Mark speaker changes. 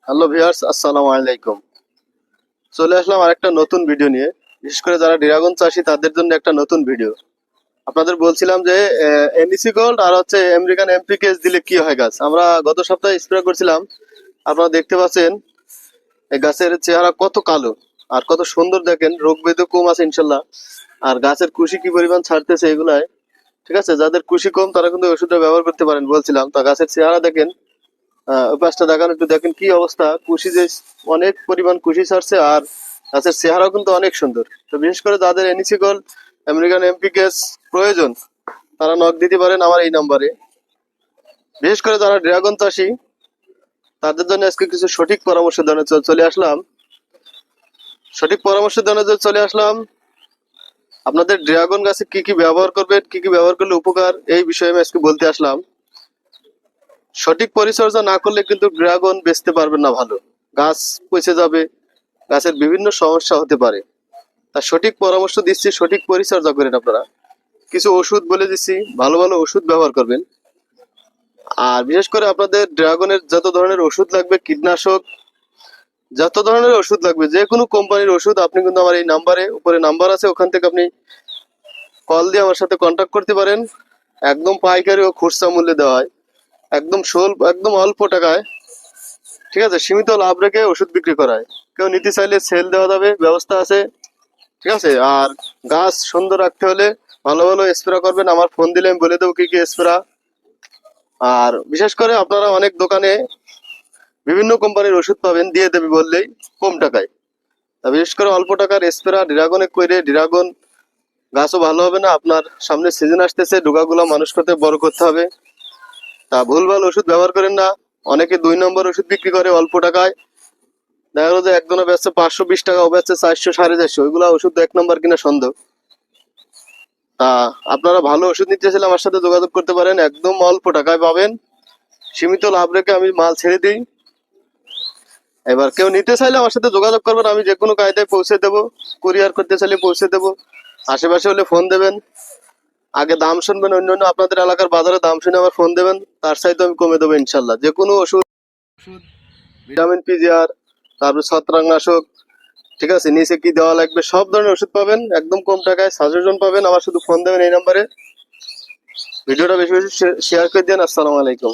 Speaker 1: Hello viewers, আসসালামু আলাইকুম। চলে আসলাম আরেকটা নতুন ভিডিও নিয়ে। বিশেষ করে যারা ড্রাগন চাষী তাদের জন্য একটা নতুন ভিডিও। আপনাদের বলছিলাম যে এনইসি গোল্ড আর হচ্ছে আমেরিকান এমপিকেস দিলে কি হয় গাছ। আমরা গত সপ্তাহে স্প্রে করছিলাম। আপনারা দেখতে পাচ্ছেন এই গাছের চেহারা কত কালো আর কত সুন্দর, দেখেন রোগ ব্যাধি কম আছে ইনশাল্লাহ। আর গাছের কুশি কি পরিমাণ ছাড়তেছে এগুলাই। ঠিক আছে, যাদের কুশি কম তারা কিন্তু ওষুধটা ব্যবহার করতে পারেন বলছিলাম। তা গাছের চেহারা দেখেন, ওই পাশটা দেখান একটু, দেখেন কি অবস্থা। কুশি যে অনেক পরিমাণ কুশি ছাড়ছে আর গাছের চেহারাও কিন্তু অনেক সুন্দর। তো বিশেষ করে যাদের এনইসি গোল্ড আমেরিকান এমপিকেস প্রয়োজন তারা নক দিতে পারেন আমার এই নাম্বারে। বিশেষ করে যারা ড্রাগন চাষী তাদের জন্য আজকে কিছু সঠিক পরামর্শ দেওয়ার জন্য চলে আসলাম। আপনাদের ড্রাগন গাছে কি কি ব্যবহার করবেন, কি কি ব্যবহার করলে উপকার, এই বিষয়ে আমি আজকে বলতে আসলাম। সঠিক পরিচর্যা না করলে কিন্তু ড্রাগন বেচতে পারবেন না ভালো। গাছ পচে যাবে, গাছের বিভিন্ন সমস্যা হতে পারে। তা সঠিক পরামর্শ দিচ্ছি, সঠিক পরিচর্যা করেন আপনারা। কিছু ওষুধ বলে দিচ্ছি, ভালো ভালো ওষুধ ব্যবহার করবেন। আর বিশেষ করে আপনাদের ড্রাগনের যত ধরনের ওষুধ লাগবে, কীটনাশক, যত ধরনের ওষুধ লাগবে, যে কোনো কোম্পানির ওষুধ আপনি কিন্তু আমার এই নাম্বারে, উপরে নাম্বার আছে, ওখান থেকে আপনি কল দিয়ে আমার সাথে কন্ট্যাক্ট করতে পারেন। একদম পাইকারি ও খুচরা মূল্যে দেওয়া হয়, একদম একদম অল্প টাকায়। ঠিক আছে, সীমিত লাভ রেখে ওষুধ বিক্রি করা হয়। কেউ নিতে চাইলে সেল দেওয়া যাবে, ব্যবস্থা আছে। ঠিক আছে। আর গাছ সুন্দর রাখতে হলে ভালো ভালো স্প্রে করবেন। আমার ফোন দিলে আমি বলে দেবো কি কি স্প্রে। আর বিশেষ করে আপনারা অনেক দোকানে বিভিন্ন কোম্পানির ওষুধ পাবেন, দিয়ে দেবে বললেই কম টাকায়। তা বিশেষ করে অল্প টাকার স্প্রে ড্রাগনে করে ড্রাগন গাছও ভালো হবে না। আপনার সামনে সিজন আসতেছে, ডোগাগুলো মানুষ করতে বড় করতে হবে। তা ভুলভাল ওষুধ ব্যবহার করেন না। অনেকে 2 নম্বর ওষুধ বিক্রি করে অল্প টাকায়। দেখা গেলো যে একজনে বেচছে 520 টাকা, ও বেচছে 400 450। ওইগুলা ওষুধ 1 নম্বর কিনা সন্দেহ। তা আপনারা ভালো ওষুধ নিতে চাইলে আমার সাথে যোগাযোগ করতে পারেন, একদম অল্প টাকায় পাবেন। সীমিত লাভ রেখে আমি মাল ছেড়ে দিই। এবার কেউ নিতে চাইলে আমার সাথে যোগাযোগ করবেন, আমি যে কোনো কায়দায় পৌঁছে দেবো। কুরিয়ার করতে চাইলে পৌঁছে দেবো। আশেপাশে হলে ফোন দেবেন, আগে দাম শুনবেন, অন্যান্য আপনাদের এলাকার বাজারে দাম শুনে আমার ফোন দেবেন, তার চাইতে আমি কমে দেবো ইনশাল্লাহ। যে কোনো ওষুধ, ভিটামিন পিজিআর, তারপর ছত্রাকনাশক, ঠিক আছে, নিচে কি দেওয়া লাগবে, সব ধরনের ওষুধ পাবেন একদম কম টাকায়, সাজেশন পাবেন। আমার শুধু ফোন দেবেন এই নাম্বারে। ভিডিওটা বেশি বেশি শেয়ার করে দেন। আসসালামু আলাইকুম।